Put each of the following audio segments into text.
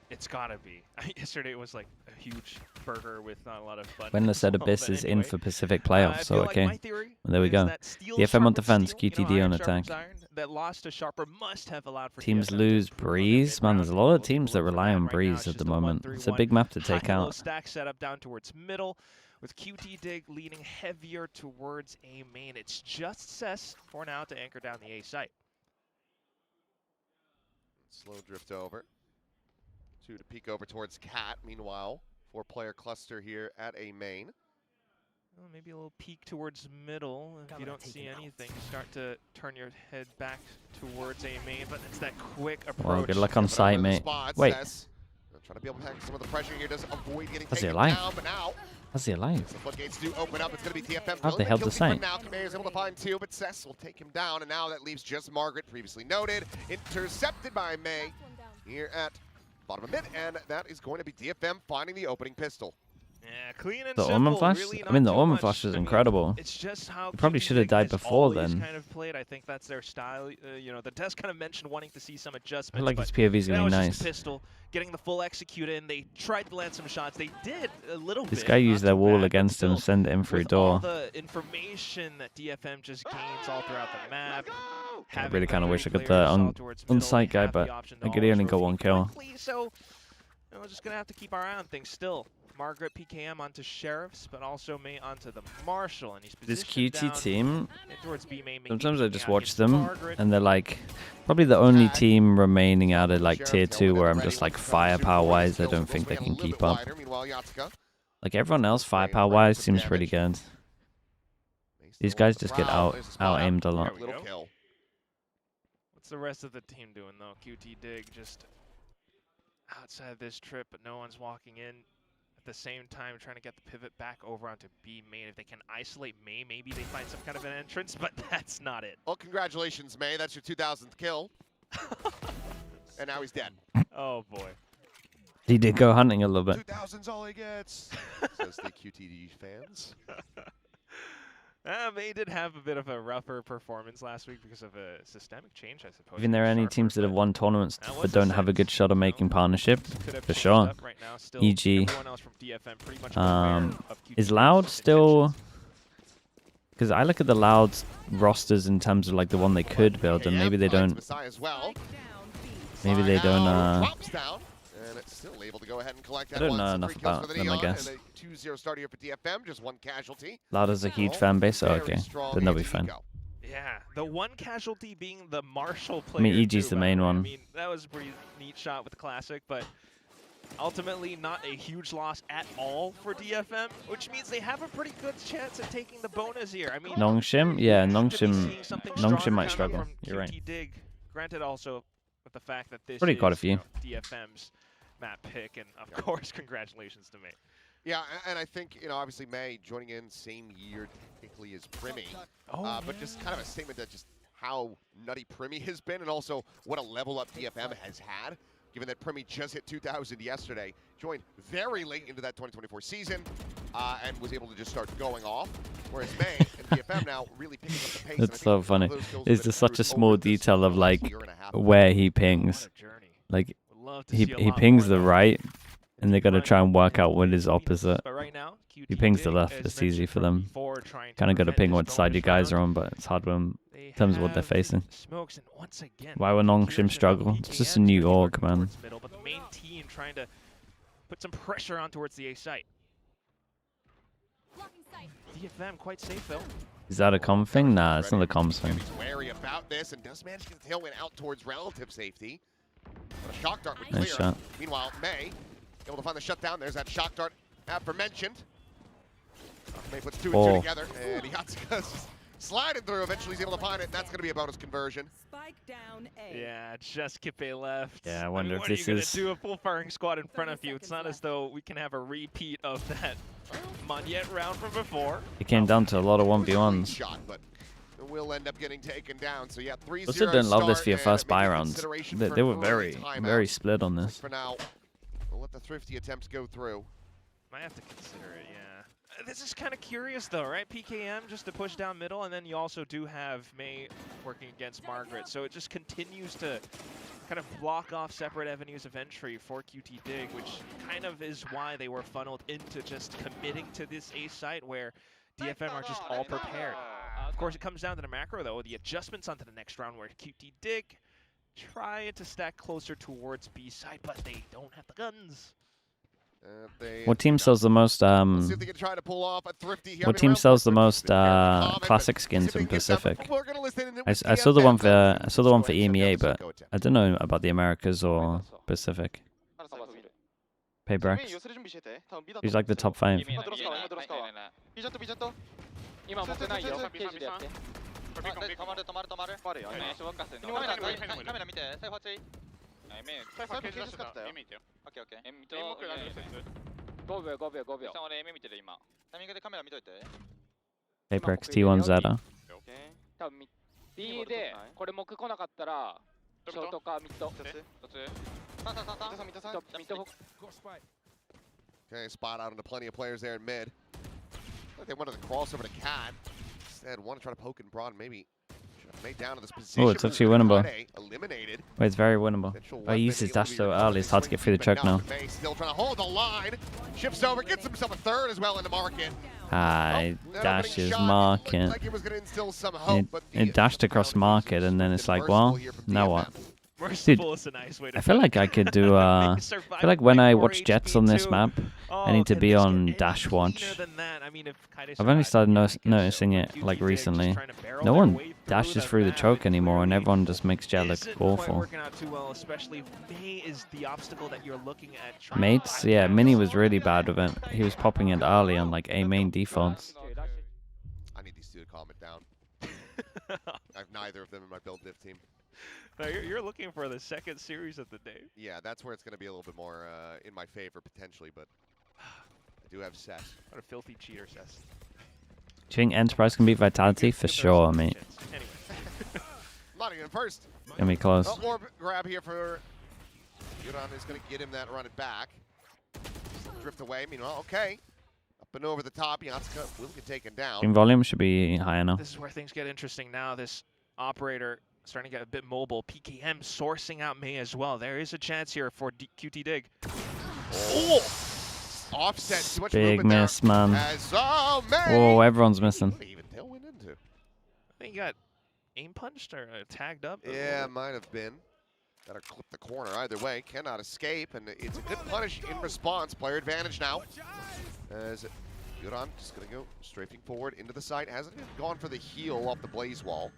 It's gotta be. Yesterday was like a huge burger with not a lot of fun. When the said Abyss is in for Pacific playoffs, so okay. My theory Well, there we go. DFM on defense, QTD on attack. That loss to Sharper must have allowed for Teams DFM lose to improve on their Breeze. Man, there's a lot of teams that rely on right now, Breeze it's at just the a moment. 1-3-1 It's a big map to take high-low out. stack setup down towards middle, with QTDIG leaning heavier towards A main. It's just Cess for now to anchor down the A site. Slow drift over. 2 to peek over towards Cat. Meanwhile, 4-player cluster here at A main. Well, maybe a little peek towards middle. If you don't see anything, start to turn your head back towards A main, but it's that quick approach. Well, good luck on site, mate. Wait. Trying to be able to pack some of the pressure here, does avoid getting How's he taken alive? down, but now How's he alive? the floodgates do open up. It's going to be DFM. How'd they help the site? Now Kameya is able to find 2, but Cess will take him down, and now that leaves just Margaret, previously noted, intercepted by May here at bottom of mid, and that is going to be DFM finding the opening pistol. Yeah, clean and The simple. Orman Flash? Really I mean, the not too Orman much. Flash is I mean, incredible. It's just how He probably should have QTDIG died has before always then. kind of played. I think that's their style. You know, the test kind of mentioned wanting to see some I adjustments. feel like but his POV's that gonna be was nice. just a pistol, getting the full execute in. They tried to land some shots. They did a little bit. This guy used not their too wall bad, but against him, still, send it in through with all door. the information that DFM just gains all throughout the map. I really kind of wish I could players on towards middle, site they guy, have the but option I to could only always got one rotate kill. quickly, so we're just gonna have to keep our eye on things still. Margaret PKM onto Sheriffs, but also May onto the Marshal, and he's This positioned QT down team, towards B main. sometimes I just Out watch against them, Margaret. and they're like probably the only team remaining out of like tier 2 where I'm just like firepower-wise, I don't think they can keep up. Like everyone else, firepower-wise, seems pretty good. These guys just get out-aimed a lot. There we go. What's the rest of the team doing though? QTDIG just outside this trip, but no one's walking in. At the same time, trying to get the pivot back over onto B main. If they can isolate May, maybe they find some kind of an entrance, but that's not it. Well, congratulations, May. That's your 2000th kill. And now he's dead. Oh boy. He did go hunting a little bit. 2000's all he gets, says the QTD fans. May did have a bit of a rougher performance last week because of a systemic change, I suppose. Even there are any Sharper, teams that have but won tournaments that but was don't have a good shot of making partnership, could have for changed sure. up right now. Still, EG. everyone else from DFM pretty much aware of Is QTD's Loud still... intentions. Because I look at the Loud rosters in terms of like the one they could build, and maybe they don't... Maybe they don't... Drops down, and it's still able to go ahead and collect that I don't one. know So enough 3 kills about for the them, I Neon, guess. and a 2-0 start here for DFM, just 1 casualty. Loud has a huge fan base, so okay. Then they'll be fine. Yeah, the one casualty being the Marshall I player. mean, EG's too, the by main way. I one. mean, that was a pretty neat shot with the Classic, but ultimately not a huge loss at all for DFM, which means they have a pretty good chance at taking the bonus here. I mean, Nongshim? Yeah, we could be Nongshim seeing something Nongshim stronger might coming struggle. from You're right. QTDIG. Granted, also with the fact that this Pretty is quite a few. you know, DFM's map pick, and of course, congratulations to me. Yeah, and I think, you know, obviously May joining in same year technically as Primmy, but just kind of a statement that just how nutty Primmy has been, and also what a level up DFM has had, given that Primmy just hit 2,000 yesterday, joined very late into that 2024 season, and was able to just start going off, whereas May and DFM now really picking up the pace. That's so funny. It's just such a small detail of like where he pings. Like he pings the right, and they got to try and work out what is opposite. But right now, He pings the left. It's easy for them. Kind of got to ping what side you guys are on, but it's hard when in terms of what they're facing. Smokes, and once again, Why would Nongshim struggle? It's just a new org, man. Middle, but the main team trying to put some pressure on towards the A site. DFM quite safe though. Is that a comm thing? Nah, it's not a comms thing. He's wary about this and does manage to get the tailwind out towards relative safety. But a shock dart would clear. Nice shot. Meanwhile, May able to find the shutdown. There's that shock dart aforementioned. May puts 2 and 2 together, and Yatsuka's sliding through. Eventually, he's able to find it, and that's going to be a bonus conversion. Spike down A. Yeah, just Kippe left. Yeah, I wonder if what this are you is- gonna do? A full firing squad in front of you. It's not as though we can have a repeat of that Monyet round from before. It came down to a lot of 1v1s. Shot, but will end up getting taken down. So yeah, 3-0 Also didn't love this start, for your and first maybe buy round. consideration They for were an very, early timeout. very split on this. For now, we'll let the thrifty attempts go through. Might have to consider it, yeah. This is kind of curious though, right? PKM just to push down middle, and then you also do have May working against Margaret. So it just continues to kind of block off separate avenues of entry for QTDIG, which kind of is why they were funneled into just committing to this A site where DFM are just all prepared. Of course, it comes down to the macro though, the adjustments onto the next round where QTDIG try to stack closer towards B side, but they don't have the guns. What team sells the most what team sells the most classic skins in Pacific? I saw the one for EMEA, but I don't know about the Americas or Pacific. Paybrex. He's like the top 5. Paybrex T1 Zeta. Okay, spot out into plenty of players there in mid. They wanted to cross over to Cat. Instead, want to try to poke and broad, maybe. Made down to this position. Oh, it's actually winnable. Eliminated. Wait, it's very winnable. Oh, he used his dash so early, it's hard to get through the choke now. Still trying to hold the line. Shifts over, gets himself a third as well in the market. Dashes market. Like it was gonna instill some hope, but it dashed across market, and then it's like, well, now what? Dude, I feel like I could do, I feel like when I watch Jets on this map, I need to be on dash watch. I've only started noticing it, like, recently. No one dashes through the choke anymore, and everyone just makes Jet look awful. Mates, yeah, Mini was really bad with it. He was popping it early on, like, A main defaults. I need these two to calm it down. I have neither of them in my build diff team. No, you're looking for the second series of the day. Yeah, that's where it's going to be a little bit more in my favor, potentially, but I do have Cess. What a filthy cheater, Cess. Do you think Enterprise can beat Vitality? For sure, mate. Anyway. Not even first. Gonna be close. Orb grab here for Yuran is going to get him that run it back. Drift away, meanwhile, okay. Up and over the top, Yatsuka will get taken down. Team volume should be high enough. This is where things get interesting now. This operator starting to get a bit mobile. PKM sourcing out May as well. There is a chance here for QTDIG. Oh! Offset. Too much big miss, man. Oh, everyone's missing. What did he even tailwind into? I think he got aim punched or tagged up. Yeah, might have been. Gotta clip the corner either way. Cannot escape, and it's a good punish in response. Player advantage now. As Yuran just gonna go strafing forward into the site. Hasn't even gone for the heal off the blaze wall.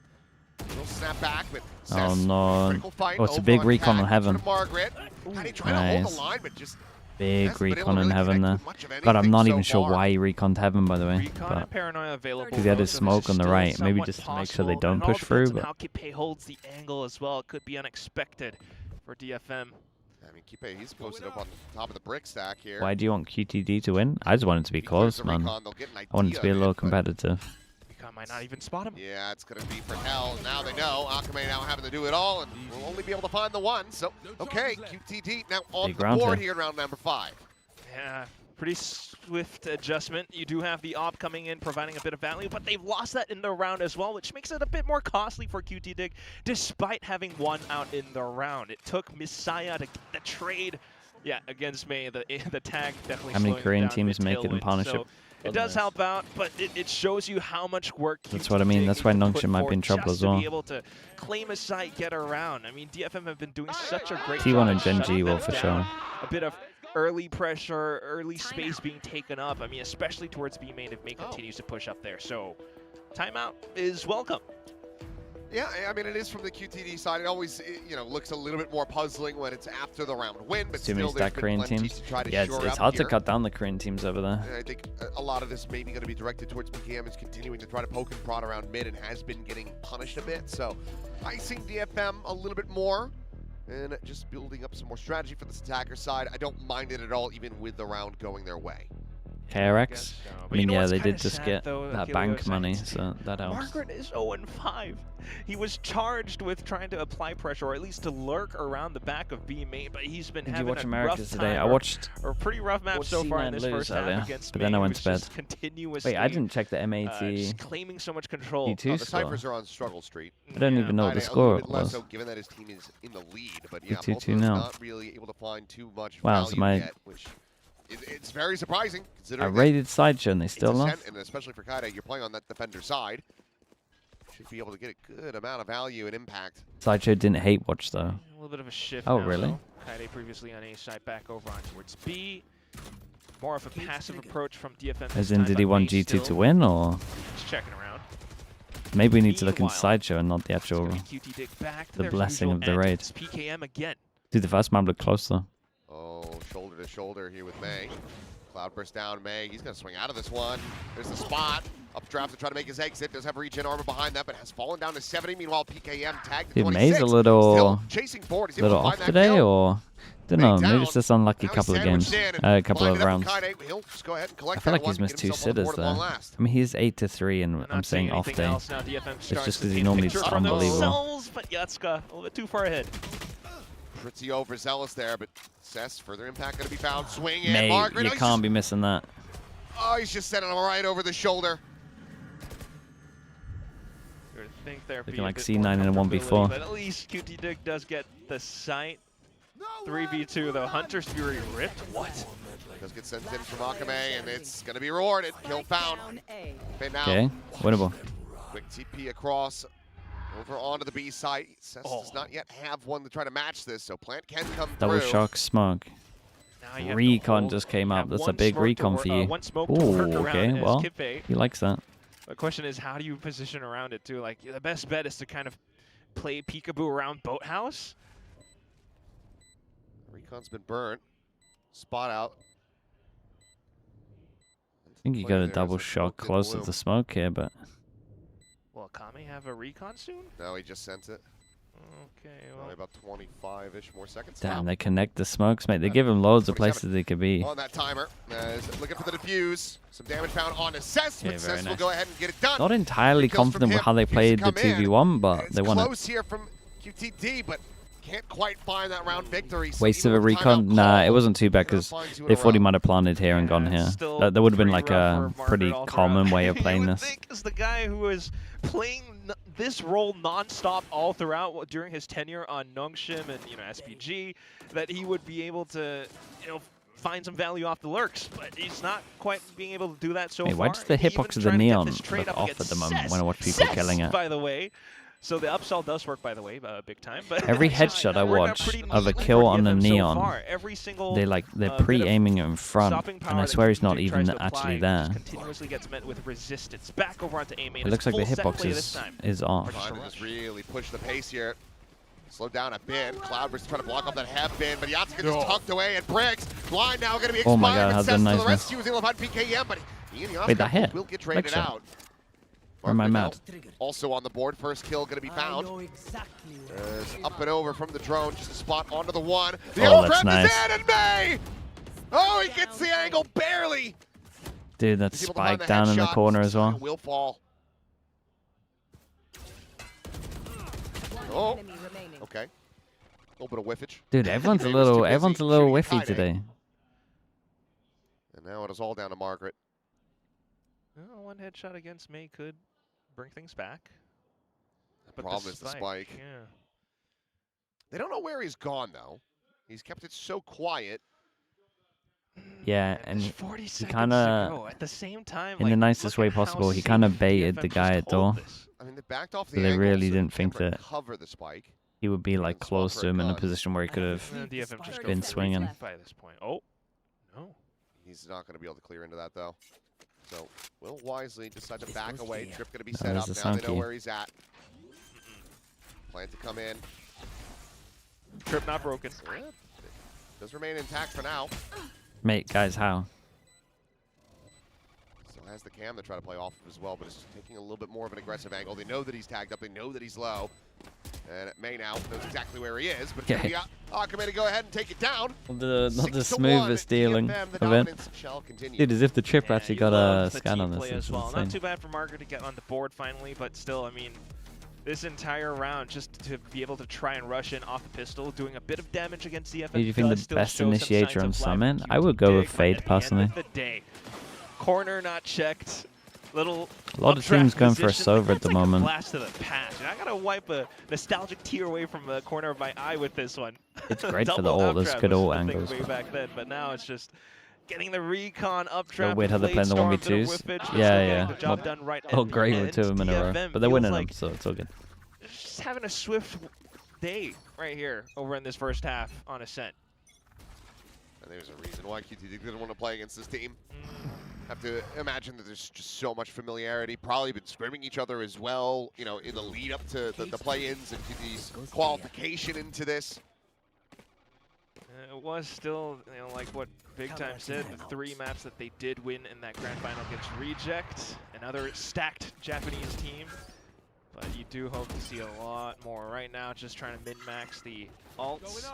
Little snap back, but oh no! Oh, it's a big recon in heaven. Margaret. Nice. Big recon in heaven there. God, I'm not even sure why he reconned heaven, by the way. But because he had his smoke on the right, maybe just to make sure they don't push through. But how Kipe holds the angle as well, it could be unexpected for DFM. I mean, Kipe, he's posted up on top of the brick stack here. Why do you want QTD to win? I just want it to be close, man. I want it to be a little competitive. Might not even spot him. Yeah, it's going to be for hell. Now they know. Akame now having to do it all, and will only be able to find the one. So, okay, QTD now on the board here in round number 5. Yeah, pretty swift adjustment. You do have the op coming in, providing a bit of value, but they've lost that in the round as well, which makes it a bit more costly for QTDIG, despite having one out in the round. It took Messiah to get the trade, yeah, against May. The tag definitely. How many Korean teams make it in partnership? It does help out, but it shows you how much work. That's what I mean. That's why Nongshim might be in trouble as well. To be able to claim a site, get around. I mean, DFM have been doing such a great T1 job. and Gen G will for sure. A bit of early pressure, early space being taken up. I mean, especially towards B main if May continues to push up there. So, timeout is welcome. Yeah, I mean, it is from the QTD side. It always, you know, looks a little bit more puzzling when it's after the round win, but too many stack Korean teams. Yeah, it's hard to cut down the Korean teams over there. And I think a lot of this may be going to be directed towards PKM is continuing to try to poke and prod around mid and has been getting punished a bit. So I think DFM a little bit more and just building up some more strategy for this attacker side. I don't mind it at all, even with the round going their way. KRX. I But you mean, know yeah, what's they kinda did just sad, get though, that Kilo, bank is I money, can see so that helps. Margaret is 0-5. He was charged with trying to apply pressure, or at least to lurk around the back of B main, but he's been Did you having watch a Americas rough today? time, I watched or a pretty rough map so far in C9 this lose first half earlier, against but May, then I went who's to bed. just continuously Wait, I didn't check the MAT just claiming so much control. T2 the score. Cyphers are on struggle street. I don't even know what the A little score bit less was. so, given that his team is in the lead, but yeah, T2 both of those now. not really able to find too much Wow, so value my yet, which it's very surprising I considering that rated Sideshow and they it's still Ascent, lost. and especially for Kaide, you're playing on that defender side. Should be able to get a good amount of value and impact. Sideshow didn't hate watch though. A little bit of a shift Oh, now, really? though. Kaide previously on A side, back over on towards B. More of a passive approach from DFM. As in, did he want G2 to win, or Just checking around. maybe we need to look in Meanwhile, Sideshow and not the It's actual. gonna be QTD back to the their blessing usual of the raid. antics. PKM again. Dude, the first map looked close though. Oh, shoulder to shoulder here with May. Cloudburst down, May. He's going to swing out of this one. There's the spot. Updraft to try to make his exit. Does have regen armor behind that, but has fallen down to 70. Meanwhile, PKM tagged to Dude, 26. May's a little, Still chasing forward. He's able little to off find that today, kill. or don't May know. Maybe down. it's just unlucky Now he's couple of sandwiched games, in and a couple of lined it up rounds. with Kaide. He'll just go ahead and collect I feel that like one, he's missed get 2 himself on the sitters board at there. long last. I mean, he's 8-3, and I'm saying off day. Else now. DFM It's starts just to 'cause he paint a normally picture is for unbelievable. themselves, but Yatska a little bit too far ahead. Pretty overzealous there, but Cess, further impact going to be found. Swing in. Mate, Margaret. you Oh, he's can't just- be missing that. Oh, he's just sending him right over the shoulder. You would think there'd be Looking a like bit C9 more in a comfortability, 1v4. But at least QTD does get the sight. 3v2 though. Hunter's Fury ripped. What? Does get sent in from Akame, and it's going to be rewarded. Kill found. Okay, now Okay, winnable. quick TP across over onto the B site. Cess does not yet have one to try to match this, so Plant can come Double through. shock smoke. Now you have to Recon hold- just came have up. That's a one big smoke to recon wor- for you. one smoke to work Ooh, around okay, as well, Kippe. he likes that. The question is, how do you position around it too? Like the best bet is to kind of play peekaboo around Boathouse. Recon's been burnt. Spot out. I think you got a double shot close to the smoke here, but Will Kame have a recon soon? No, he just sent it. Okay, Only well, about 25-ish more seconds. damn, now. they connect the smokes, mate. They give him loads of 27. places they could be. On that timer. Looking for the defuse. Some damage found on Cess, Okay, but very Cess will nice. go ahead and get it done. Not entirely Kills from confident with him. how they Refused to played the come in. 2v1, but It's they won it. close here from QTD, but can't quite find that round victory. So Waste of even a with the recon? timeout Nah, it called, wasn't too bad they're gonna because find two in they a thought he row. might have planted here and gone yeah, here. it's still That would have been pretty like rough a for Margaret pretty all common throughout. way of playing You would this. think as the guy who was playing this role non-stop all throughout during his tenure on Nongshim and SPG, that he would be able to find some value off the lurks, but he's not quite being able to do that so Hey, far. why does the Even hitbox of the trying to get neon this trade look up off against at the moment Cess. when I watch people Cess, killing it? by the way. So the upsell does work, by the way, big time. But Every headshot I worked out watch pretty of a neatly kill for on a DFM so neon, far. Every single they're bit of pre-aiming it in front, stopping power and I that swear he's not QTD even tries to actually apply there. just continuously gets met with resistance. Back over onto A main. It looks like the Full set hitbox play this time. is off. Trying to just really push the pace here. Slow down a bit. Cloudburst trying to block up that half bin, but Yatsuka just tucked away and Briggs. Blind now going to be expired. Oh my God, how's Cess that to nice the miss? rescue. He was able to find PKM, but he and Wait, that Yatsuka hit? will get Leg traded shot. out. Or am I Margaret mad? now also on the board. First kill going to be found. Up and over from the drone, just a spot onto the one. The Oh, overgrab that's nice. is in, and May! Oh, he gets the angle barely. Dude, that's He's able to find spike down in the headshot. corner as well. Will fall. Oh, okay. A little bit of whiffage. Dude, everyone's a They was too little, busy everyone's a little shooting at whiffy Kaide. today. And now it is all down to Margaret. Well, one headshot against May could bring things back. The problem is the spike. Yeah. They don't know where he's gone, though. He's kept it so quiet. Yeah, There's and 40 he seconds kinda- to go. At the same time, in the like, nicest look way at how possible, he safe kinda baited DFM the just guy at hold door. this. I mean, they backed off the So they angle, really so didn't he think can't that recover the spike. he would be like And swap close for to a him in a gun. position where he could have And then DFM just been go for swinging. it by this point. Oh, no. He's not going to be able to clear into that, though. So, will wisely decide to back away. Trip going to be No, set there's up. the Now sound they know key. where he's at. Plan to come in. Trip not broken. Yeah, does remain intact for now. Mate, guys, how? Still has the cam to try to play off of as well, but it's taking a little bit more of an aggressive angle. They know that he's tagged up. They know that he's low. And May now knows exactly where he is, but it's going to be Akame to go ahead and take it down. Not the 6-1, smoothest dealing DFM, the event. dominance shall continue. Dude, as if the trip actually you got love a the scan team on this. play It's as well. insane. Not too bad for Margaret to get on the board finally, but still, I mean, this entire round, just to be able to try and rush in off the pistol, doing a bit of damage against DFM. Who do you think does the still best show some initiator signs on of Summit? life. I would go with QTD, Fade, but at personally. the end of the day, corner not checked. Little A lot of teams going for a Sova at the moment. Blast to the patch. And I gotta wipe a nostalgic tear away from the corner of my eye with this one. It's great for the Double ult. There's uptrap good was ult the thing angles. way back then, but now it's just getting the recon uptrap. Little weird how they're playing the 1v2s. Yeah. Not great with 2 of them in a row. But they're winning them, so it's all good. Just having a swift day right here over in this first half on Ascent. And there's a reason why QTD didn't want to play against this team. Have to imagine that there's just so much familiarity. Probably been scrimming each other as well, you know, in the lead up to the play-ins and QTD's qualification into this. It was still, you know, like what Big Time said, the 3 maps that they did win in that grand final against Reject, another stacked Japanese team. But you do hope to see a lot more. Right now, just trying to min-max the alts.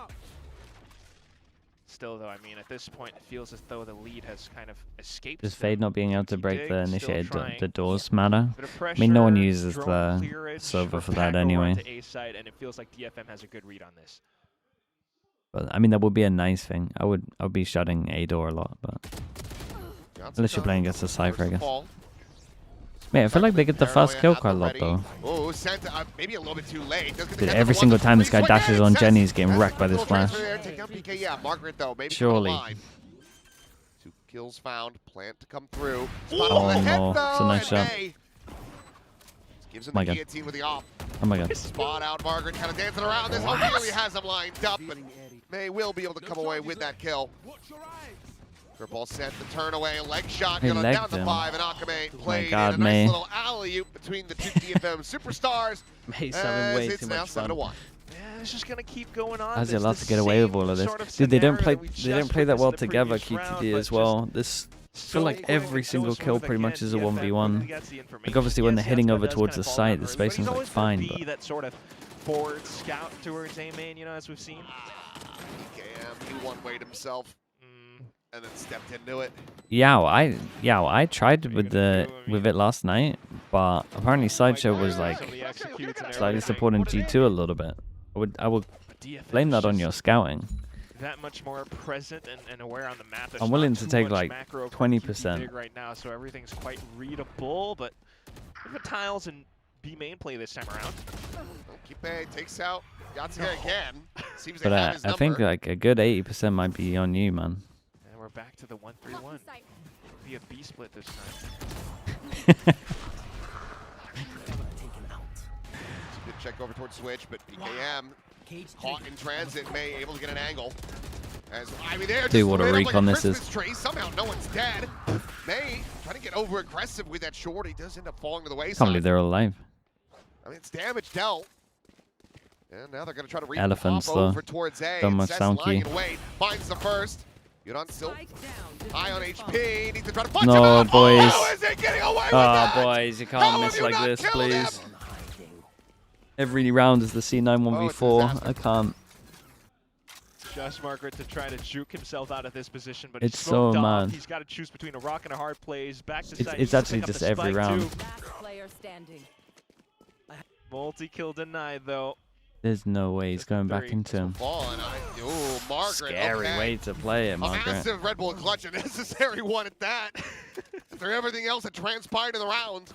Still, though, I mean, at this point, it feels as though the lead has kind of escaped. Does Fade not being able to break the QTD initiated the doors still matter? bit of I mean, no one pressure, uses drone the clearage, server for back that over anyway. onto A side, and it feels like DFM has a good read on this. But I mean, that would be a nice thing. I would be shutting A door a lot, but unless you're playing against a Cypher, I guess. Man, I feel like they get the first kill quite a lot though. Oh, sent maybe a little bit too late. Dude, every single time this guy dashes on Jenny, he's getting wrecked by this flash. Yeah, Margaret though, maybe Surely. 2 kills found. Plant to come through. Oh no, it's a nice shot. Gives him My the God. guillotine with the op. Oh my god. Spot out Margaret, kind of dancing around this. Really has him lined up, but May will be able to come away with that kill. Triple set the turn away, leg shot, He going down legged to him. 5, and Akame played God, in a May. nice little alley-oop between the 2 DFM superstars. May's having way It's too now much fun. 7-1. Yeah, it's just gonna keep going on. How's he It's allowed the to get away with same all of this? sort of Dude, they don't scenario play. that we They don't just play that well witnessed in the together. previous round, QTD but as well. This I feel like so every quick, single so kill smooth pretty much again. is a DFM 1v1. really gets the information. Like obviously when they're Yes, heading Yatsuka over does towards kinda the fall site, down the early, but spacing's he's like always gonna fine. be But that sort of forward scout towards A main, you know, as we've seen. DKM, he one-wayed himself and then stepped into it. I tried with it last night, but apparently Sideshow was like slightly supporting G2 a little bit. I would blame that on your scouting. That much more present and aware on the map. There's I'm willing not to too take much like macro from 20%. QTD right now, so everything's quite readable. But the tiles and B main play this time around. Kipe takes out Yatsuka again. Seems to But have his I think number. like a good 80% might be on you, man. And we're back to the 1-3-1. Be a B split this time. Good check over towards Switch, but PKM caught in transit. May able to get an angle. As I mean, they're Dude, what a lit up recon like this is. Christmas tree. Somehow no one's dead. May trying to get over aggressive with that short. He does end up falling to the wayside. Can't believe they're alive. I mean, it's damage dealt. And now they're going to try to Elephants, hop over towards A. Don't much Cess sound lying key. in wait, finds the first. Yuran still high on HP. Needs to try to punch him No, out. boys. Oh, is he getting away with Oh, that? boys, you How can't have miss you like not this, killed please. him? Every round is the C9 1v4. disaster. I can't. Just Margaret to try to juke himself out of this position, but It's he's smoked so off. mad. He's got to choose between a rock and a hard plays. Back to It's- side. it's needs to actually pick up just the every spike round. too. Last player standing. Multi-kill denied, though. There's no way he's going back into him. Ball and ooh, Margaret. Scary okay. way to play it, A Margaret. massive Red Bull clutch, a necessary one at that. After everything else that transpired in the round,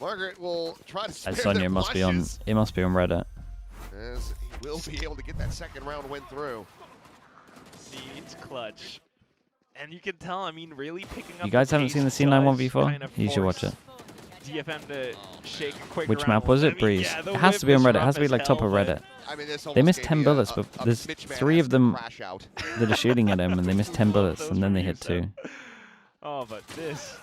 Margaret will try to spare Sonya their must be on. blushes, It must be on Reddit. as he will be able to get that second round win through. Needs clutch. And you can tell, I mean, really picking up You guys the haven't pace seen the C9 does 1v4? kind of You should watch force it. DFM to shake quick Which around map a was little it? bit. I mean, Breeze. yeah, the It has whip to be on is Reddit. It rough has to be as like top hell, of but Reddit. I mean, this They almost missed gave 10 me bullets, a but there's Mitch man 3 of has to them crash out. that are shooting at him, and they missed 10 bullets, and then they hit 2. Oh, but this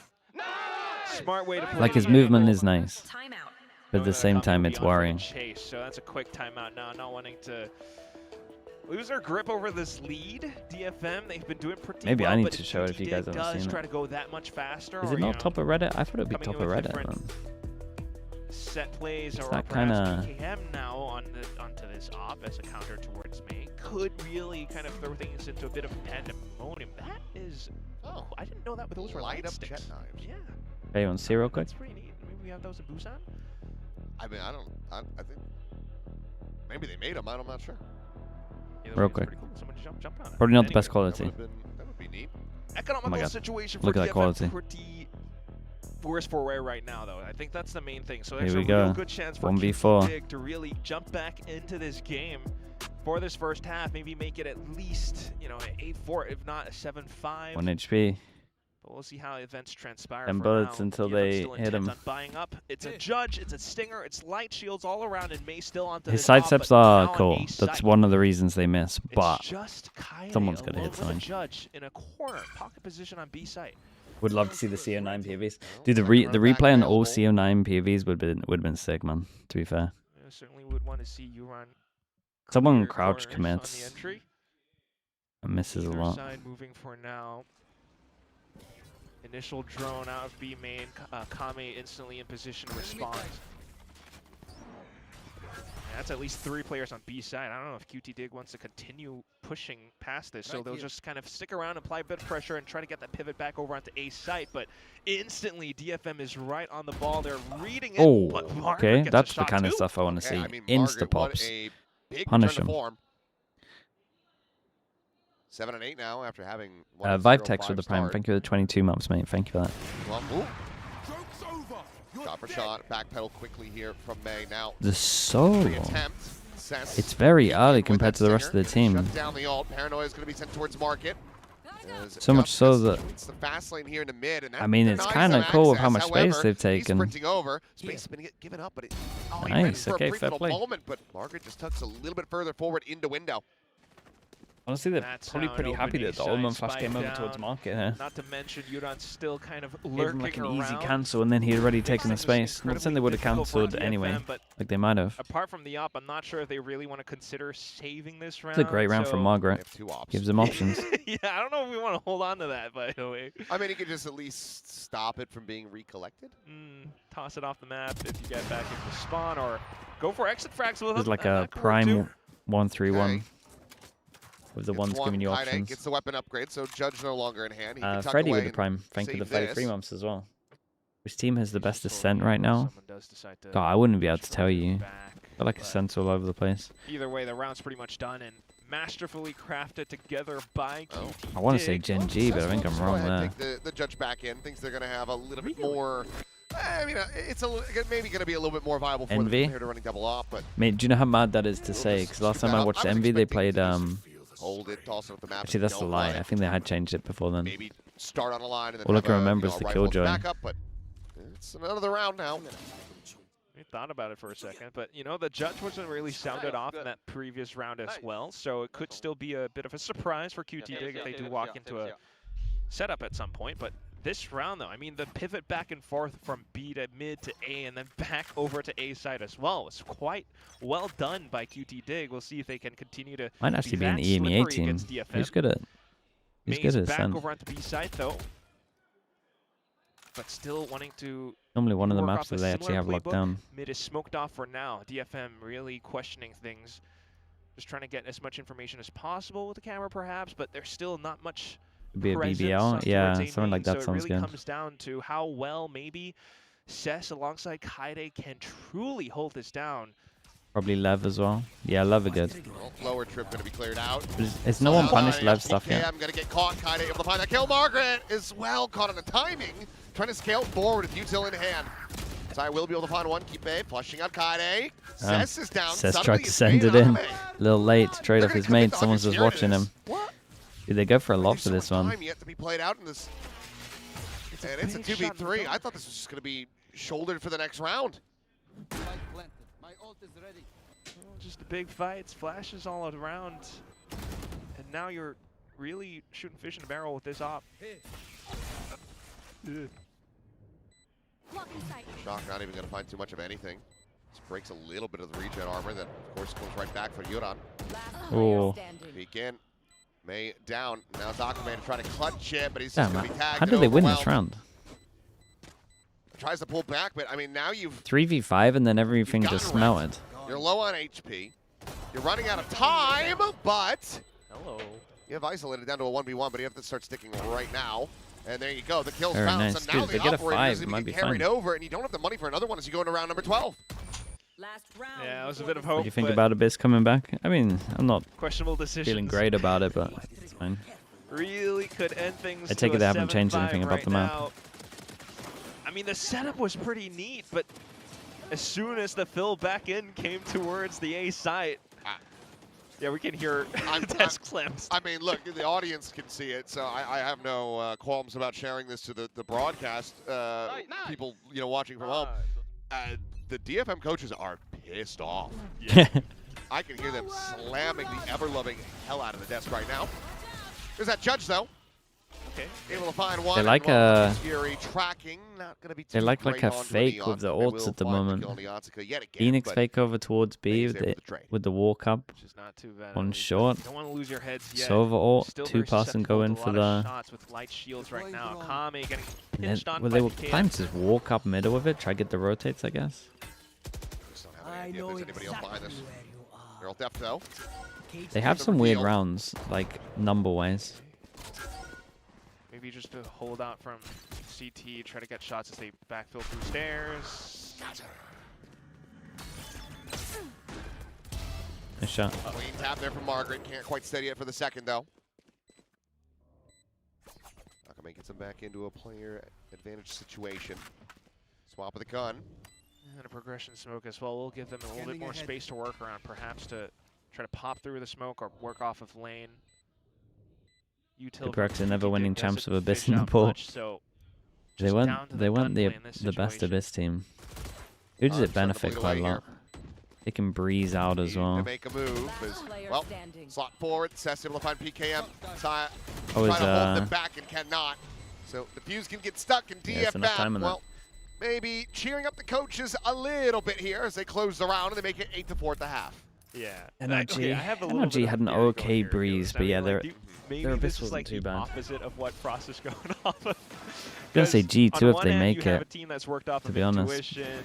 smart way to play Like his the game. movement is nice, Timeout. but at the same time it's worrying. Chase, so that's a quick timeout now. Not wanting to lose their grip over this lead. DFM, they've been doing pretty Maybe well. I need but to show it if you guys haven't does seen try it. to go that much faster. Is or, it not top of Reddit? I thought it would be coming top in of with Reddit, different man. set plays, It's or that perhaps kinda- PKM now now onto this op as a counter towards May could really kind of throw things into a bit of pandemonium. That is, oh, I didn't know that with those were light up sticks. jet knives. Yeah. Hey, you want to see real quick? That's pretty neat. Maybe we have those in Busan. I mean, I think maybe they made them. I'm not sure. Yeah, Real quick. Cool. Someone jump on it. Probably not the Anyway, best quality. That would be neat. Economical God. situation Look for at that DFM quality. pretty worse for Rare right now, though. I think that's the main thing. So Here there's we a go. real good chance for 1v4. QTD to really jump back into this game for this first half. Maybe make it at least, you know, an 8-4, if not a 7-5. 1 HP. But we'll see how events transpire. And for bullets now. until DFM they still hit intent him. on buying up. It's a Judge, it's a Stinger, it's light shields all around, and May still onto His this op, sidesteps but are now on cool. A That's site. one of the reasons they miss. But It's just Kaide someone's gonna alone hit with a something. Judge in a corner, pocket position on B site. would love to see the CO9 POVs. Dude, the replay on all CO9 POVs would have been sick, man. To be fair. I certainly would want to see you run. Someone crouch commits on the entry. and misses a Either lot. side moving for now. Initial drone out of B main. Kame instantly in position to respond. That's at least 3 players on B side. I don't know if QTD wants to continue pushing past this, so they'll just kind of stick around, apply a bit of pressure, and try to get that pivot back over onto A site. But instantly, DFM is right on the ball. They're reading it. Oh, but Margaret okay. gets a That's the shot kind of too. stuff I want to see. I mean, Insta Margaret, what pops. a big Punish return to him. form. 7 and 8 now after having Vibe text with the prime. Thank you for the 22 months, mate. Thank you for that. Well, shot for shot. Backpedal quickly here from May. Now, The solo. attempt. Cess It's very early with compared that to the rest of the stinger. team. Shut down the ult. Paranoia is going to be sent towards market. So much so that It's the fast lane here in the mid, and that I mean, it's denies kind of them cool with how access. much space However, they've he's taken. sprinting over. Space has been given up, but he Nice, for a okay, brief fair little play. moment, but Margaret just tucks a little bit further forward into window. Honestly, they're That's probably how an pretty happy open that the A-side Oldman fast spike came over down. towards market here. Not to mention, Yudan's still kind of Gave lurking him like an around. easy cancel, and then he'd already taken the This is space. Not saying they would have incredibly difficult for cancelled anyway. DFM, but Like they might have. apart from the op, I'm not sure if they really want to consider saving this round. It's a great round from They Margaret. have 2 ops. Gives them options. Yeah, I don't know if we want to hold on to that, by the way. I mean, he could just at least stop it from being recollected. Toss it off the map if you get back into spawn, or go for exit frags with There's him. like That a could work prime too. 1-3-1 Okay. with the Gets ones one, giving you Kaide options. Gets the weapon upgrade, so Judge no longer in hand. He can tuck Freddy away with the and prime. Thank you for the save 33 this. months as well. Which team has the best Useful Ascent here right if now? someone does decide to God, I wouldn't be able to push tell further you. back, I feel like but Ascent's all over the place. either way, the round's pretty much done and masterfully crafted together by Oh. QTD. I want to say Gen G, but I think I'm Go wrong ahead, there. take the Judge back in. Thinks they're going to have a little bit Really? more. I mean, it's maybe going to be a little bit more viable for them Envy? compared to running double op, but Mate, do you know how mad that is to say? Because last time I watched was Envy, they expecting played. to just hold it, toss it up the map. Actually, that's the don't lie. run I it. think they had changed it before then. Maybe start on a line and then All I have can a, remember you is know, the rifle Killjoy. backup, but it's another round now. We thought about it for a second, but you know, the Judge wasn't really sounded off in that previous round as well, so it could still be a bit of a surprise for QTD if they do walk into a setup at some point. But this round, though, I mean, the pivot back and forth from B to mid to A and then back over to A side as well was quite well done by QTD. We'll see if they can continue to Might actually be an that EMEA slippery team. against DFM. Who's good at? Who's Maze good at back Ascent? over onto B side, though. But still wanting to Normally one of the work maps off that a they actually similar have locked playbook. down. Mid is smoked off for now. DFM really questioning things. Just trying to get as much information as possible with the camera, perhaps, but there's still not much Could be a presence BBL. Yeah, towards A something like main, that so sounds it good. really comes down to how well maybe Cess alongside Kaide can truly hold this down. Probably Lev as well. Yeah, Lev are good. Well, lower trip going to be cleared out. Is no one punished Lev Lev stuff yet? I'm going to get caught. Kaide able to find that kill. Margaret is well caught on the timing. Trying to scale forward with util in hand. So I will be able to find one. Keep A, flushing out Kaide. Cess is down. Cess Suddenly tried to it's send made it in. on May. A little late to trade They're off gonna his commit mate. to Someone's August. just Here it watching is. him. What? Dude, they go for a lot There's for so this much one. time yet to be played out in this. And it's a big shot in the 2v3. middle. I thought this was just going to be shouldered for the next round. My ult is ready. Well, just the big fights, flashes all around. And now you're really shooting fish in a barrel with this op. Ugh. Shock not even going to find too much of anything. Just breaks a little bit of the regen armor that, of course, goes right back for Yuran. Oh. Peek in. May down. Now Zakman trying to clutch it, but he's Yeah, just going man. to be tagged. How and did they win this overwhelmed. round? Tries to pull back, but I mean, now you've 3v5 and then everything gotten just wrecked. melted. You're low on HP. You're running out of time, but Hello. you have isolated down to a 1v1, but you have to start sticking right now. And there you go. The kill's Very found. nice. So now Dude, the they get a operator 5, isn't might even be carried fine. over, and you don't have the money for another one as you go into round number 12. Last round. Yeah, it was a before bit of the hope. What do you think but about Abyss coming back? I mean, I'm not questionable decisions. feeling great about it, but it's fine. Really could end things. I take to it they a haven't changed 7-5 anything about right the map. now. I mean, the setup was pretty neat, but as soon as the fill back in came towards the A site, yeah, we can hear desk slams. I mean, look, the audience can see it, so I have no qualms about sharing this to the broadcast people, watching from home. The DFM coaches are pissed off. Yeah. I can hear them slamming the ever-loving hell out of the desk right now. There's that judge, though. Okay. Able to find one. They like a Fury tracking. Not gonna be too They like great a onto fake Neon, with the but they ults will at the find moment. kill on Neontica yet again, Phoenix but fake over towards B he's with there the, with the trade. with the walk up. Which is not too bad. One at least. short. Don't want to lose your heads yet. Silver ult, Still 2 very pass and go in susceptible for to a lot of the. shots with light shields right now. Akame getting And then, pinched on well, by they were PKM. planning to just walk up middle of it, try to get the rotates, I guess. Just don't have any idea if there's anybody else behind this. They're all def though. They have the some weird reveal. rounds, like number-wise. Maybe just to hold out from CT, try to get shots as they backfill through stairs. Nice shot. Clean tap there from Margaret. Can't quite steady it for the second though. Akame gets him back into a player advantage situation. Swap of the gun. And a progression smoke as well. We'll give them a little bit more space to work around, perhaps to try to pop through the smoke or work off of lane. The Brax are never winning champs with Abyss in the much, pool. so They just weren't. down to They weren't the gunplay in this best situation. Abyss team. Who does it benefit quite a lot? They can breeze out as Need well. to make a move. As, well, slot forward. Seth's able to find PKM. Try Oh, to is hold them back and cannot. So the fuse can get stuck in Yeah, it's enough time DFM. on that. Well, maybe cheering up the coaches a little bit here as they close the round and they make it 8-4 at the half. Yeah. NRG, I have a little NRG bit of had an theory going okay here, breeze, Gillis. but yeah, like, their maybe Abyss this is wasn't like too the bad. opposite of what Frost is going off of. gonna say G2 on if one they hand, make you have it, a team that's worked off to of be honest. intuition,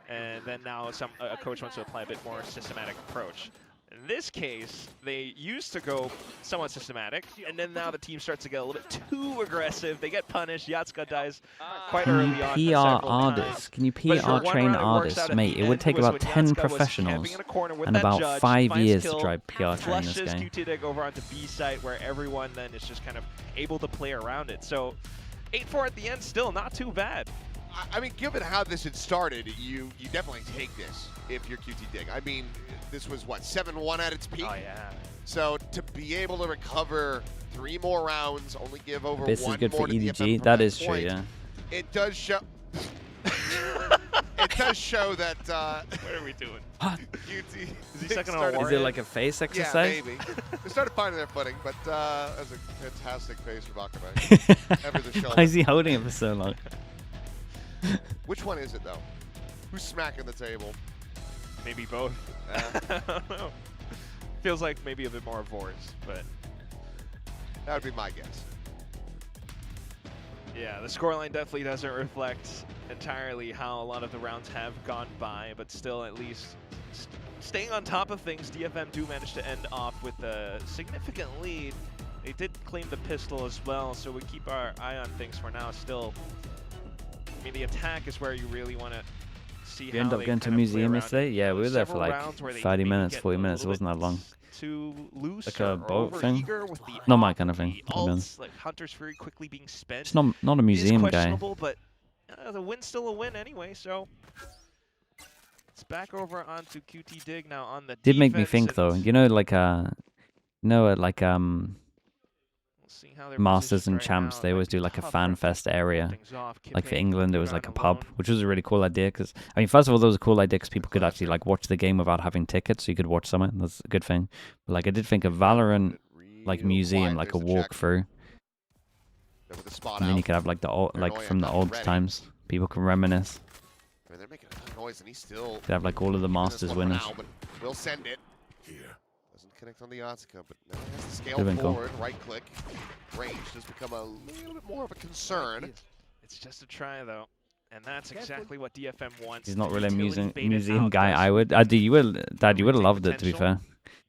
and then now a coach wants to apply a bit more systematic approach. In this case, they used to go somewhat systematic, and then now the team starts to get a little bit too aggressive. They get punished. Yatsuka dies quite Can early you on. PR several artists? times. Can you But for PR one train round, it works artists? out at Mate, the it would end take was about when 10 Yatsuka was professionals camping in a corner with and that about judge, 5 finds years kill, to try PR train this flushes game. QTD over onto B site, where everyone then is just kind of able to play around it. So 8-4 at the end, still not too bad. I mean, given how this had started, you definitely take this if you're QTD. I mean, this was, what, 7-1 at its peak? Oh, yeah. So to be able to recover 3 more rounds, only give over This is one good more for to DFM EDG. from That is true, point, yeah. It does show. It does show that What are we doing? QT. Is he second on a started- Is warrior? it like a face Yeah, exercise? maybe. They started finding their footing, but that's a fantastic face for Bakame. Ever the shoulder. Why is he holding it for so long? Which one is it, though? Who's smacking the table? Maybe both. I don't know. Feels like maybe a bit more of Vors, but That would be my guess. yeah, the scoreline definitely doesn't reflect entirely how a lot of the rounds have gone by, but still at least staying on top of things, DFM do manage to end off with a significant lead. They did claim the pistol as well, so we keep our eye on things for now still. I mean, the attack is where you really want to see You how end up they going to a kind of play museum around yesterday? Yeah, we were there for several like rounds where they 30 maybe minutes, get 40 a minutes. It little wasn't that bit long. Too loose Like a or boat thing? overeager with the Not my kind of thing, the to be honest. ults, like Hunter's Fury quickly being spent. It's not a museum is guy. questionable, but the win's still a win anyway, so it's back over onto QTDIG now on the Did make me defense, think and though. we'll see how they're Masters positioned and right champs, now. they It always might be do like a tough fan for fest them to area. things off. Like for Kipping England, it was ground like a pub, alone. which was a really cool idea. Because I mean, first of all, that was a cool idea because people could actually like watch the game without having tickets, so you could watch something. That's a good thing. But like, I did think of Valorant like Real museum, quiet. like a There's the check. walkthrough, There with the spot and then out. you could have like the old, like Paranoia from the not old ready. times. People can reminisce. I mean, they're making a ton of noise, and he's still Could have like all of the keeping this Masters one for winners. now, but we'll send it. Doesn't connect on the Yatsuka, but now he has to scale Could've been cool. forward. Right click. Range does become a little bit more of a concern. It's just a try though. And that's exactly what DFM wants. He's the not really a utility baited museum out guy. does I would. Dad, you would have loved it, to be fair.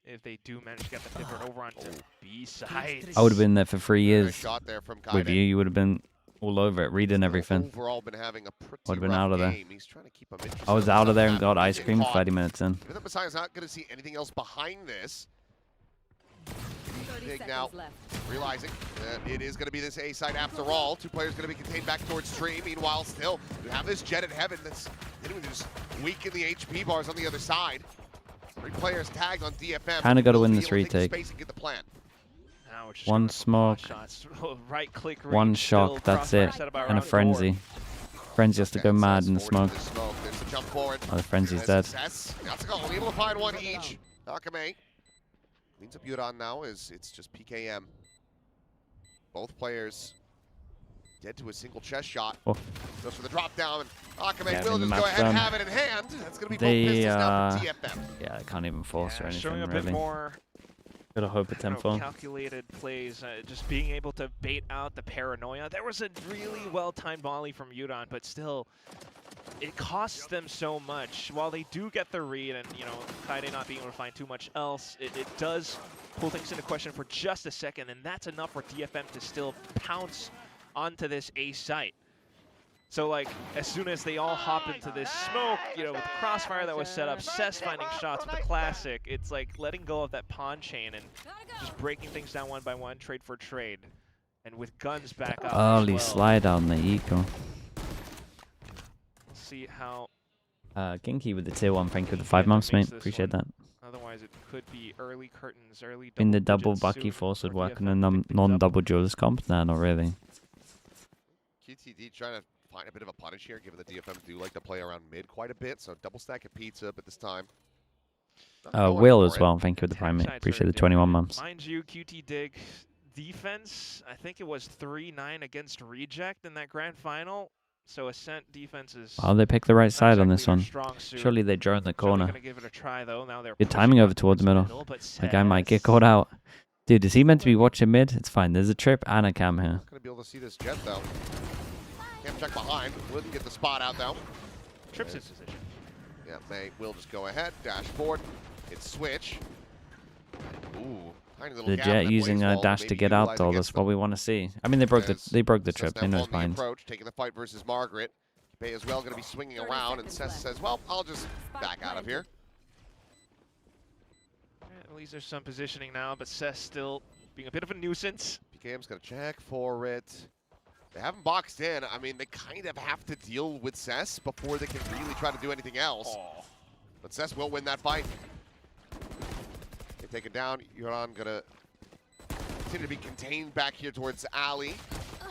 if they do manage to get the pivot over onto B side. I would have been there for 3 years Shot there from with you. You would have been all over it, reading everything. Overall, been having a pretty Would have been rough out of there. game. He's trying to keep him interested I was on out of there the and got map. ice He's cream caught. 30 minutes in. But Messiah's not going to see anything else behind this. 30 Big seconds now, left. realizing that it is going to be this A side after all. 2 players going to be contained back towards Tree. Meanwhile, still, you have this Jet in heaven that's hitting just weaken the HP bars on the other side. 3 players tagged on DFM. Kinda gotta Will win be this able to take the retake. space and get the plant. Now it's just One going for smoke. shots. Right click. One range, shock, still that's it. crossfire set about And a around the door. frenzy. Frenzy has to go mad in the smoke. There's a jump forward. Oh, the frenzy's dead. Yatsuka only able to find one each. Akame cleans up Yuran now as it's just PKM. Both players dead to a single chest shot. Oh. Goes for the drop down. And Akame Yeah, will the just go map's ahead and done. have it in hand. That's going to be They, both pistols now for DFM. Yeah, I can't even force or anything, showing a bit really. more Gotta hope it's I don't know, tenfold. calculated plays, just being able to bait out the paranoia. There was a really well-timed volley from Yuran, but still, it costs them so much. While they do get the read and, you know, Kaide not being able to find too much else, it does pull things into question for just a second, and that's enough for DFM to still pounce onto this A site. So, like, as soon as they all hop into this smoke, you know, with the crossfire that was set up, Cess finding shots with the classic, it's like letting go of that pawn chain and just breaking things down one by one, trade for trade. And with guns back up Early as well. slide on the eco. We'll see how Kinky with the tier 1, thank you with the 5 months, mate. Appreciate that. otherwise it could be early curtains, early In the double digits Bucky soon force would for work on DFM a to pick things up. non-double duelist comp? Nah, not really. QTD trying to find a bit of a punish here, given the DFM do like to play around mid quite a bit. So double stack of pizza, but this time. not going Will for as it. well, thank you with the prime, mate. Sides Appreciate are the 21 different. months. Mind you, QTD defense, I think it was 3-9 against Reject in that grand final. So Ascent defense is Well, they picked the right not side on exactly this their one. strong suit. Surely they draw in the Certainly corner. gonna give it a try, though. Now they're Good pushing timing up over towards the middle. but The guy might get Cess- caught out. Dude, is he meant to be watching mid? It's fine. There's a trip and a cam here. Not gonna be able to see this Jet though. Can't check behind. Wouldn't get the spot out though. Trips in position. Yeah, May will just go ahead, dash forward. It's switch. Ooh, tiny little The gap Jet in that using blaze a wall, dash to maybe get out utilizing though. against That's what them. we want to see. I mean, they broke the As trip. Cess They now know it's on the fine. approach, taking the fight versus Margaret. Bay as well, going to be swinging 30 around, and seconds Cess left. says, "Well, I'll just back out of here." At least there's some positioning now, but Cess still being a bit of a nuisance. PKM's going to check for it. They haven't boxed in. I mean, they kind of have to deal with Cess before they can really try to do anything else. Oh. But Cess will win that fight. They take it down. Yuran going to continue to be contained back here towards Ali.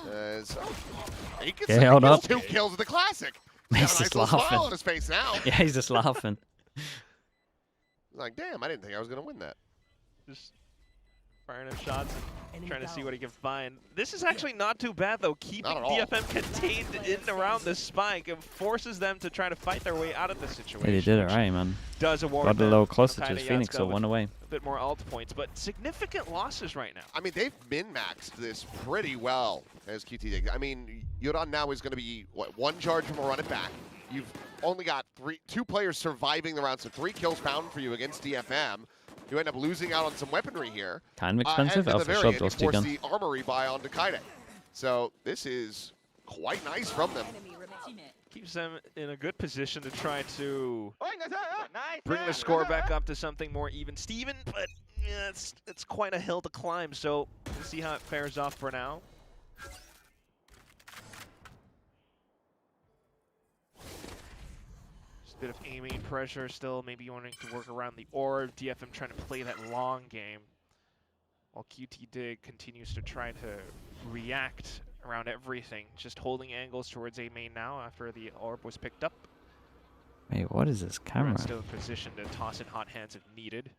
As he gets Yeah, hold up. 2 kills with the classic. He's Got a nice just little smile laughing. on his face now. Yeah, he's just laughing. He's like, damn, I didn't think I was going to win that. Just firing up shots and trying to see what he can find. This is actually not too bad, though. Keeping Not at all. DFM contained in and around the spike and forces them to try to fight their way out of the situation. Yeah, they did it which right, man. Does award Got a them, little closer to Kaide, his Phoenix, so Yatsuka one with away. a bit more alt points, but significant losses right now. I mean, they've min-maxed this pretty well as QTD. I mean, Yuran now is going to be, what, 1 charge from a run it back. You've only got 2 players surviving the round, so 3 kills found for you against DFM. You end up losing out on some weaponry here. Kind of expensive. And at the Alpha very shot end, you lost force gun. the armory buy onto Kaide. So this is quite nice from them. Keeps them in a good position to try to bring the score back up to something more even Steven, but yeah, it's quite a hill to climb, so we'll see how it fares off for now. Just a bit of aiming pressure still, maybe wanting to work around the orb. DFM trying to play that long game, while QTD continues to try to react around everything, just holding angles towards A main now after the orb was picked up. Wait, what is this camera? Still in position to toss in hot hands if needed.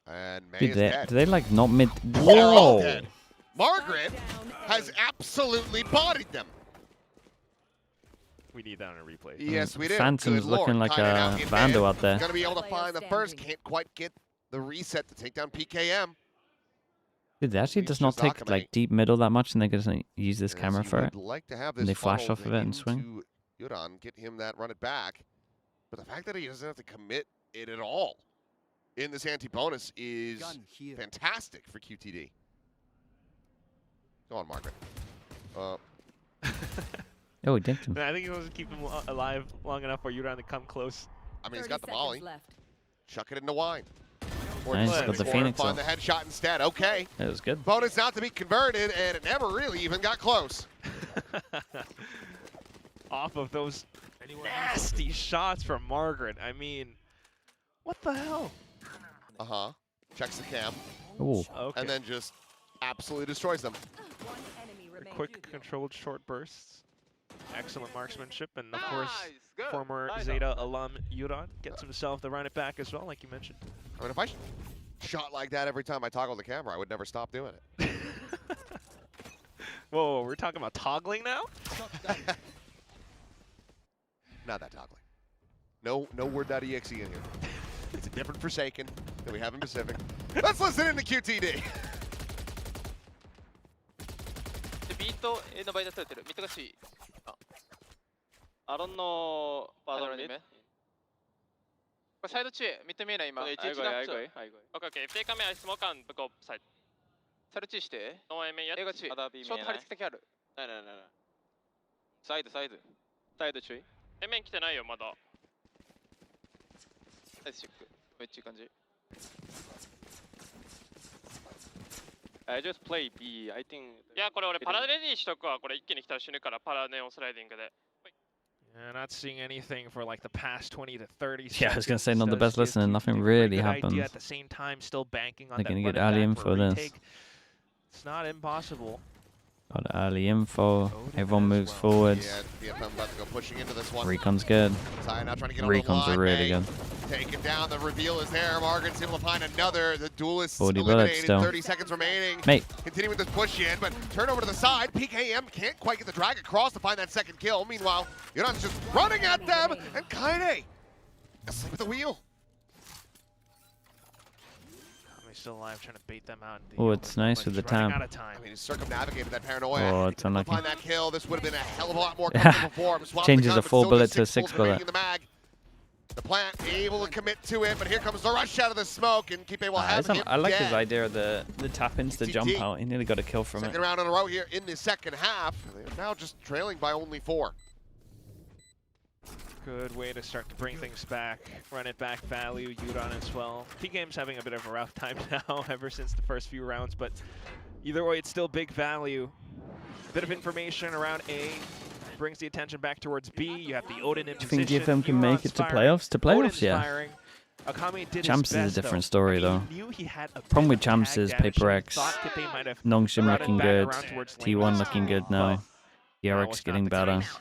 And May Dude, is they, dead. do they like not mid? They're all Whoa! dead. Margaret has absolutely bodied them. We need that on a replay. Yes, we do. Phantom's Good Lord. looking like Kaide now a in Vando mid. out there. Gonna be able to Player find the first. standing. Can't quite get the reset to take down PKM. Dude, it actually does Reaches not take Akame. like deep middle that much, and they're gonna use this As camera he for it. would like to have And they this flash funneled off of it and swing. into Yuran, get him that run it back. But the fact that he doesn't have to commit it at all in this anti-bonus is Gun here. fantastic for QTD. Go on, Margaret. Oh, he dinked him. I think he wants to keep him alive long enough for Yuran to come close. I mean, he's 30 got the seconds volley. left. Chuck it into wine. Or Nice, just got the or Phoenix find off. the headshot instead. Okay. It was good. Bonus not to be converted, and it never really even got close. Off of those nasty shots from Margaret. I mean, what the hell? Uh-huh. Checks the cam, Oh, Okay. and then just absolutely destroys them. One enemy remains. Quick, controlled short bursts. Excellent marksmanship, and of course, former Zeta alum Yuran gets himself the run it back as well, like you mentioned. I mean, if I shot like that every time I toggled the camera, I would never stop doing it. Whoa, we're talking about toggling now? Not that toggling. No word.exe in here. It's a different Forsaken that we have in Pacific. Let's listen into QTD. で、ビート A の場合だとやってる。ミッドが C。アロンのバードの2名。これサイド中、ミッド見えない今。1-1 だ。Okay, okay. If they come in, I smoke and go side. サイド中して。No, I mean, A が中。ショート張り付きだけある。ない。サイド。サイド注意。A 面来てないよ、まだ。ナイスチェック。めっちゃいい感じ。I just play B. I think. いや、これ俺パラレディしとくわ。これ一気に来たら死ぬからパラネオンスライディングで。 Yeah, not seeing anything for like the past 20 to 30 seconds. Yeah, I was gonna say, not the best Does give listening, nothing QTD a really good happens. idea at the same time, still banking on They're that gonna get run it early back for info a this. retake. It's not impossible. Got early info. Odin Everyone as moves well. forwards. Yeah, DFM about to go pushing into this one. Recon's good. Sai now trying to get on the Recon's line. are really May good. taken down. The reveal is there. Margaret's able to find another. The duelists 40 bullets eliminated. still. 30 seconds remaining. Mate, Continuing this push in, but turn over to the side. PKM can't quite get the drag across to find that second kill. Meanwhile, Yuran's just running at them, and Kaide asleep at the wheel. He's still alive, trying to bait them out. in the Oh, open, it's nice but with the he's running time. out of time. I mean, he's circumnavigated that paranoia. Oh, He it's couldn't unlucky. find that kill. This would have been a hell of a lot more comfortable for him. Swapped the Changes gun, a but 4 still bullet just to a 6 6 bullets remaining bullet. in the mag. The plant able to commit to it, but here comes the rush out of the smoke, and Kipe will have him I like his dead. idea of the tap ins to jump QTD. out. He nearly got a kill from it. Second round in a row here in the second half. They're now just trailing by only 4. Good way to start to bring things back. Run it back value, Yuran as well. P-Game's having a bit of a rough time now ever since the first few rounds, but either way, it's still big value. Bit of information around A. Brings the attention back towards B. You have the Odin in Do you think position. DFM can make Yuran's it to firing. playoffs? To playoffs, Odin's yeah. firing. Akame did Champs his is a best, different though. story, I mean, though. he knew he had a bit Problem with of Champs tag is damage. Paper He X, thought that they might have Nongshim brought it looking back good. around towards lane T1 one. looking good now. That DRX was not getting the better. case.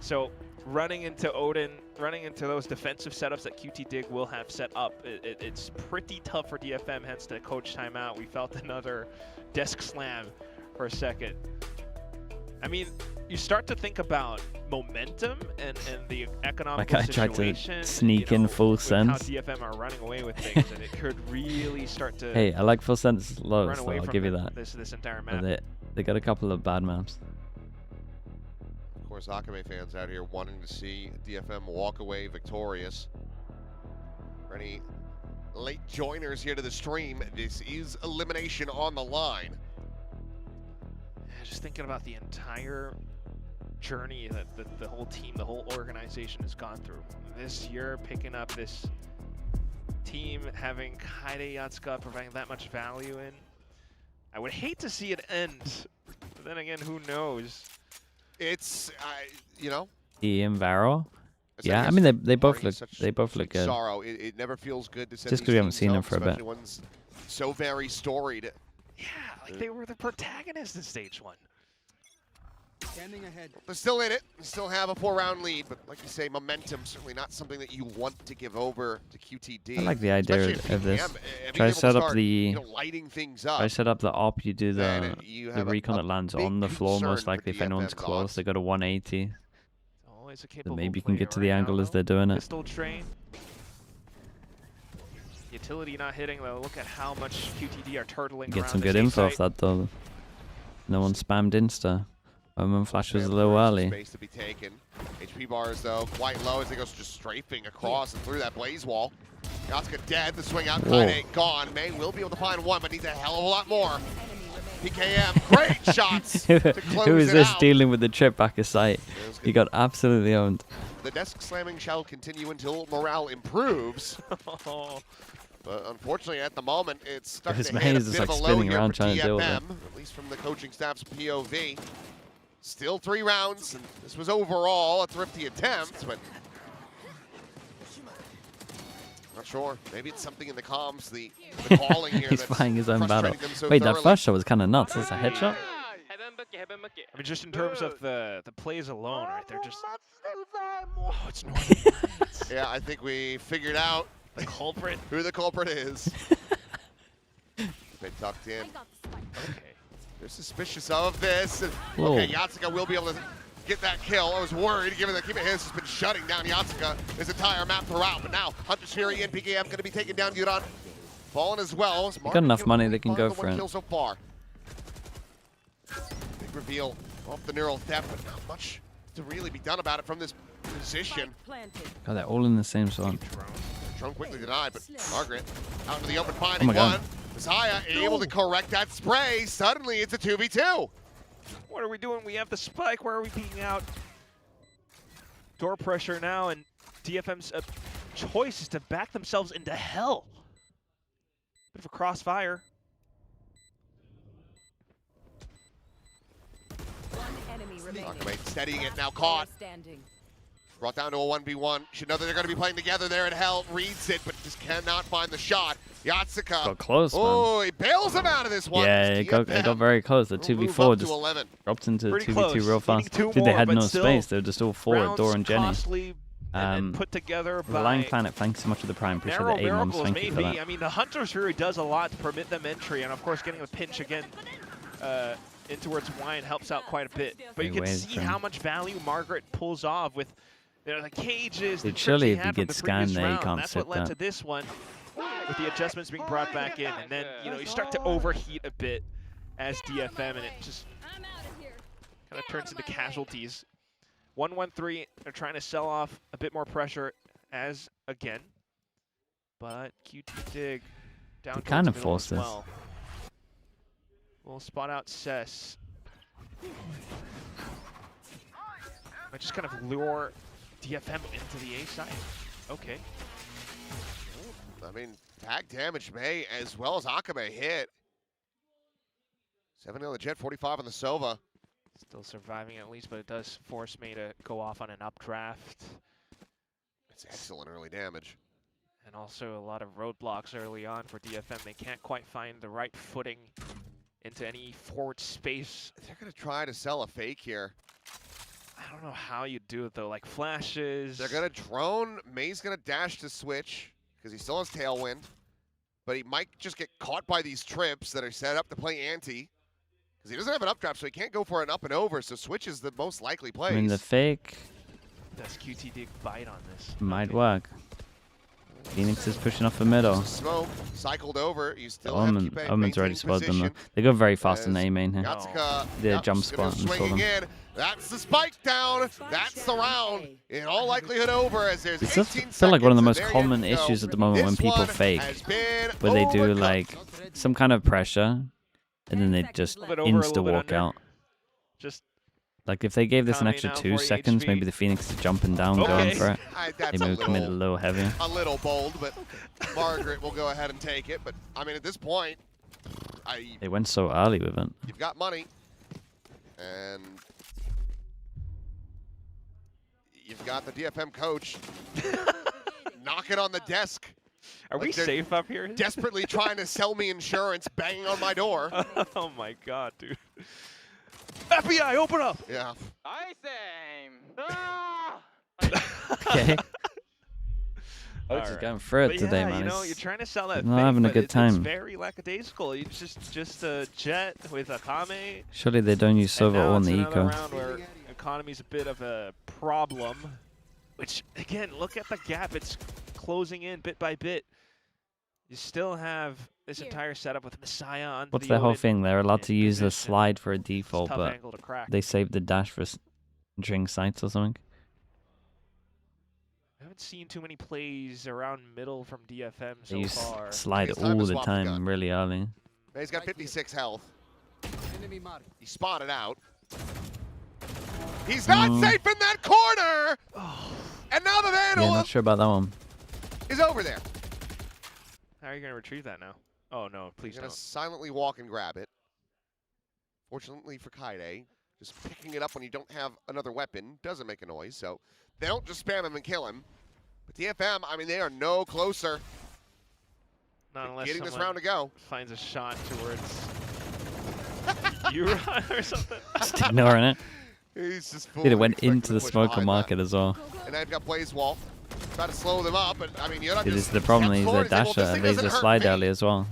So running into Odin, running into those defensive setups that QTDIG will have set up, it's pretty tough for DFM, hence the coach timeout. We felt another desk slam for a second. I mean, you start to think about momentum and the economical Like I tried to situation. sneak you know, in full with sense. How DFM are running away with things, and it could really start to Hey, I like full sense low, run so away I'll from give you that. this entire But map. they got a couple of bad maps. Of course, Akame fans out here wanting to see DFM walk away victorious. For any late joiners here to the stream, this is elimination on the line. Just thinking about the entire journey that the whole team, the whole organization has gone through. This year, picking up this team, having Kaide Yatsuka providing that much value in. I would hate to see it end, but then again, who knows? It's, you know. Ian Varro. I Yeah, I guess mean they both Ari, look such look good. Sorrow. It never feels good to send Just 'cause these we haven't teams seen them home, for a bit. especially ones so very storied. Yeah, like they were the protagonists in stage 1. Scanning ahead. They're still in it. They still have a 4-round lead, but like you say, momentum certainly not something that you want to give over to QTD. I like the idea especially of this. PKM, being Try able to set up start, the you know, lighting things up. Try to set up the op. You do Then the you have a recon that lands big on the floor concern most for likely if anyone's DFM's close. odds. They got a 180. Always a So capable maybe you can player get to the right angle now, as they're though. doing it. Pistol train. You Utility not hitting, though. Look at how much QTD are turtling Get around some this good A info off site. that though. No one spammed Insta. Omen Flash was a There little is early. Space to be taken. HP bars though quite low as it goes just strafing across and through that blaze wall. Yatsuka dead. The swing out Whoa. kind of gone. May will be able to find one, but needs a hell of a lot more. PKM, great shots to close Who is it this out. dealing with the trip back of sight? It was He good. got absolutely owned. The desk slamming shall continue until morale improves. Oh, But unfortunately, at the moment, it's starting His to hit a maze is bit of like a low spinning here around for trying to deal with DFM, it. at least from the coaching staff's POV. Still 3 rounds, and this was overall a thrifty attempt, but not sure. Maybe it's something in the comms, the calling here He's that's flying his own battle. frustrating them so Wait, that thoroughly. first shot was kind of nuts. That's a headshot? I mean, just in terms of the plays alone, right? They're just. Oh, it's normal. Yeah, I think we figured out The culprit. who the culprit is. They tucked in. Okay. They're suspicious of this. And, Whoa. okay, Yatsuka will be able to get that kill. I was worried, given that Keep It His has been shutting down Yatsuka this entire map throughout. But now, Hunter Shiri and PKM going to be taking down Yuran. Fallen as well. Got enough money, they can go for it. Kill so far. Big reveal off the neural theft, but not much to really be done about it from this position. God, they're all in the same zone. Drone quickly denied, but Margaret out into the open finding my God. one. Messiah able to correct that spray. Suddenly it's a 2v2. What are we doing? We have the spike. Where are we peeking out? Door pressure now, and DFM's choice is to back themselves into hell. Bit of a crossfire. Akame steadying it, now caught. Brought down to a 1v1. Should know that they're going to be playing together there in hell. Reads it, but just cannot find the shot. Yatsuka. Got close, man. Oh, he bails him out of this one. Yeah, it got very close. The Will move 2v4 up to just 11. dropped into Pretty 2v2 close. real Needing fast. two Dude, they more, had but no still space. They were just all forward, Rounds Door and Jenny. costly and then put together by Relying Planet, thanks so much for the prime. Appreciate narrow the 8 months. miracles, Thank you for maybe. that. I mean, the Hunter's Fury does a lot to permit them entry, and of course, getting a pinch again in towards Wine helps out quite a bit. But you Big can waves see for him. how much value Margaret pulls off with the cages, the Dude, trips surely he if you had from get the scanned previous there, you round. can't That's what sit led that. to this one, with the adjustments being brought back in, and then you start to overheat a bit as DFM, and it just kind of turns into casualties. 1-1-3, they're trying to sell off a bit more pressure as again, but QTDIG down They towards kind of middle forced as this. well. We'll spot out Cess. Might just kind of lure DFM into the A side. Okay. I mean, tag damage May as well as Akame hit. 70 on the Jet, 45 on the Sova. Still surviving at least, but it does force me to go off on an updraft. It's excellent early damage. And also a lot of roadblocks early on for DFM. They can't quite find the right footing into any forward space. They're going to try to sell a fake here. I don't know how you do it though, like flashes. They're going to drone. May's going to dash to switch because he still has Tailwind. But he might just get caught by these trips that are set up to play anti. Because he doesn't have an updraft, so he can't go for an up and over. So switch is the most likely play. I mean, the fake Does QTD bite on this? might work. Phoenix is pushing off the middle. Smoke cycled over. You still have Omen's Kipe already maintaining spotted them though. position. They go very fast in As A main here. Yatsuka, The yep, jump just gonna spot and saw swinging them. in. That's the spike down. That's the round. In all likelihood over as there's It 18 does feel like one of the most seconds, and there common you go. issues at the moment when This people one fake, has been where they do overcome. like some kind of pressure, and then they just A little bit over, a little insta bit walk under. out. Just Like if they gave this an Kami extra now, 2 40 seconds, HP. maybe the Phoenix is jumping down, Okay. going for it. That's Maybe we committed a little heavier. a little bold, but Margaret will go ahead and take it. But I mean, at this point, They went so early with it. you've got money, and you've got the DFM coach knocking on the desk, are we Like they're safe up here? desperately trying to sell me insurance, banging on my door. Oh my god, dude. FBI, open up! Yeah. I same. Ah! Okay. Oh, All just right. going through it But today, yeah, man. you know, It's- you're trying to sell that not fake, having a but good It's time. very lackadaisical. It's just a Jet with Akame. Surely they don't use And Sova now on it's the another eco. round where economy's a bit of a problem. Which, again, look at the gap. It's closing in bit by bit. You still have this entire setup with Messiah on What's the their whole Odin thing? They're allowed in to use the position. slide for a It's a default, tough but angle to crack. they saved the dash for during sights or something. I haven't seen too many plays around middle from DFM They so use far. slide It's time all to the swap the gun. time, really early. He's got 56 health. Enemy mark. He spotted out. He's not safe in that corner! And now the Yeah, Vandal not sure about that one. is over there. How are you going to retrieve that now? Oh, no, please He's going don't. to silently walk and grab it. Fortunately for Kaide, just picking it up when you don't have another weapon doesn't make a noise, so they don't just spam him and kill him. But DFM, I mean, they are no closer Not to unless getting this someone round to go. finds a shot towards Euron or something. Just ignoring it. He's just Dude, it fully went expecting into to the push smoker behind that. market as well. And now you've got Blaze Wall. Try to slow them up, but I mean, you're not Dude, this just is the problem. steps He's a forward, well, dasher. this thing He's doesn't a hurt slide me. early as well.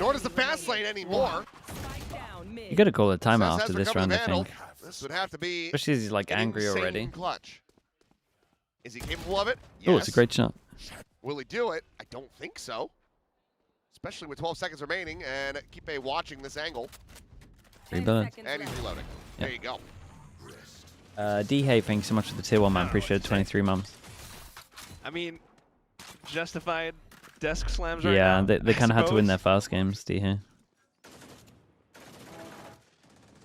Nor does the fast lane anymore. Spike down mid. You gotta call a timeout Says after has this recovered round, the I Vandal. think. This would have to be Especially as he's like an angry insane already. clutch. Is he capable of it? Oh, it's a great shot. Will he do it? I don't think so. Especially with 12 seconds remaining, and Kipe watching this angle, 3 10 bullets. seconds and he's left. reloading. There you go. D-Hay, thanks so much for the tier 1, man. Appreciate it. 23 mums. I mean, justified desk slams right Yeah, now. they I kind of had to win their suppose. first games, D-Hay.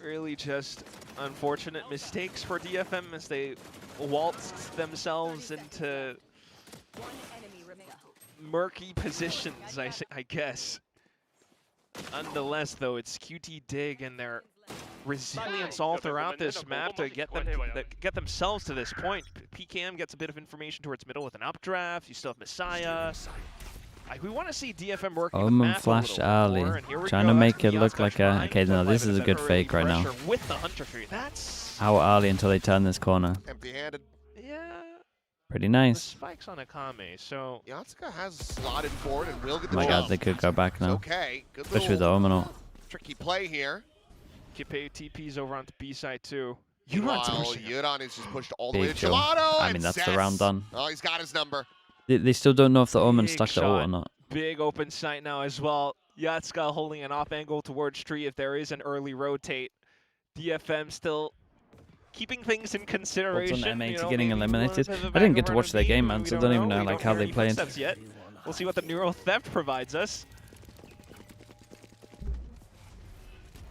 Really just unfortunate mistakes for DFM as they waltzed themselves into One enemy remaining. murky positions, I guess. Nonetheless, though, it's QTDIG and their resilience all throughout this map to get themselves to this point. PKM gets a bit of information towards middle with an updraft. You still have Messiah. We want to see DFM working the Omen map flashed a little early, more, and here we trying go. to That's make it Yatska look like a... trying Okay, to no, this provide is a bit good of fake right now. pressure with the Hunter Tree. That's How early until they turn this corner? Empty-handed. yeah. Pretty The nice. spikes on Akame, so Yatsuka has slotted forward and will get Oh the my job. god, they could go back It's now. okay. Good Especially with the little Omen ult. tricky play here. Kipe TP's over onto B side too. Meanwhile, Yuron's pushing him. Yuron is just pushed all the way Big to kill. Gelato. I and mean, that's the Sess. round done. Oh, he's got his number. They still don't know if the Omen Big stuck the ult or shot. not. Big open sight now as well. Yatska holding an off angle towards Tree if there is an early rotate. DFM still keeping things in consideration. What's on you MAT know, getting maybe eliminated? one pivot I didn't back get to over watch on their B, game, we man, so I don't don't even know. know We like don't how hear they any played. footsteps yet. We'll see what the neural theft provides us.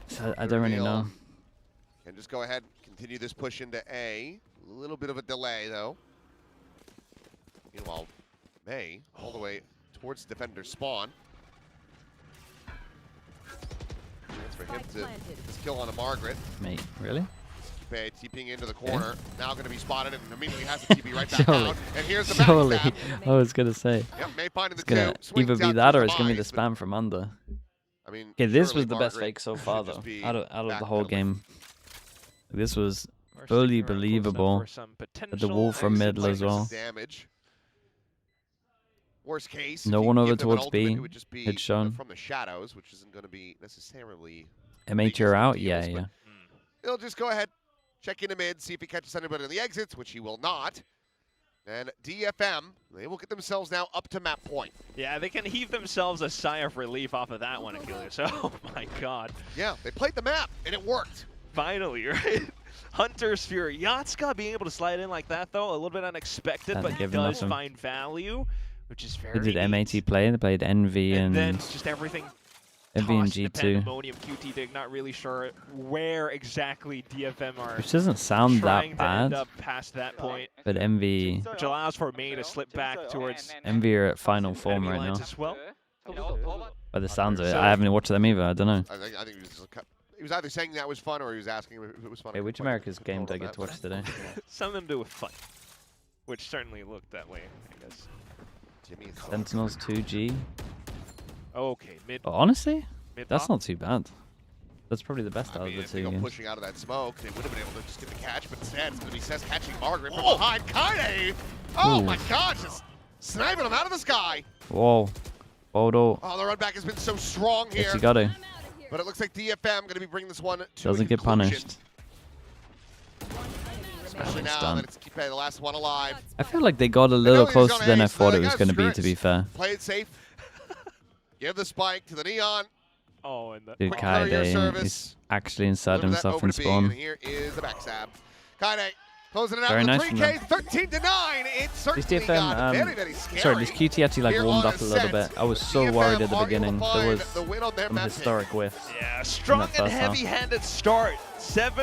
So I don't really know. And just go ahead, continue this push into A. A little bit of a delay, though. Meanwhile, May, all the way towards defender spawn. Chance for him Spike to planted. get this kill on a Margaret. Mate, really? Bay TPing into the corner. Now going to be spotted and immediately has the TP right back Surely. out. And here's the Surely. backstab. I was gonna say. Yep, May finding the It's gonna two. Swings either be out that to or his it's gonna be the demise, but, spam from under. I mean, Okay, this surely was the best Margaret fake so should far just though. be Out of the whole backpedaling. game. This was We're fully sticking around close enough believable. for some The potential wall from exit middle as players. well. Damage. Worst case, No if you one give over them an towards ultimate, B. it would just be Head shown. from the shadows, which isn't going to be necessarily. MH you're out? deals, Yeah, but yeah. He'll just go ahead, check into mid, see if he catches anybody on the exits, which he will not. And DFM, they will get themselves now up to map point. Yeah, they can heave themselves a sigh of relief off of that one, Achilles. Oh my god. Yeah, they played the map, and it worked. Finally, right? Hunter's Fury. Yatska being able to slide in like that, though, a little bit unexpected, Hadn't but he given does nothing. find value, which is very They did neat. MAT play, they played Envy And then and just everything Envy and tossed into G2. pandemonium. QTD not really sure where exactly DFM are Which doesn't sound trying that to end bad, up past that point, but Envy which allows for May to slip back towards Envy are at final form enemy right now. lines as well. By the sounds of it, So- I haven't watched them either, I don't know. I think he was just he was either saying that was fun or he was asking if it was fun. Hey, which America's game did I get to watch today? Something to do with fun, which certainly looked that way, I guess. Jimmy is Sentinels 2G. Okay, mid. Oh, honestly, mid that's pop. not too bad. That's probably the best I out mean, of the if they two go games. pushing out of that smoke, they would have been able to just get the catch, but instead it's going to be Sess catching Margaret from behind Kaide. Oh Ooh. my gosh, just sniping him out of the sky. Whoa. Bodo. Oh, the run back has been so strong here. Yes, you got to. But it looks like DFM going to be bringing this one to Doesn't a get conclusion, punished. especially It's now done. that it's Kipe, the last one alive. I feel like they got a little he's closer on than I ace, thought so it they was got going to be stress. be fair. Play it safe. Give the spike to the Neon. Oh, and the Dude, Quick courier Kaide service. is actually inside Deliver that himself over in to B, spawn. and here is the backstab. Kaide closing it out Very with nice a from 3K, them. 13 to 9. It certainly DFM, got very, very scary. sorry, this QT actually like here warmed on up a little Ascent. bit. I was so DFM worried at the are able to beginning. There find was the win on their some map pick. historic whiffs. yeah, strong that and first half. heavy-handed start. 7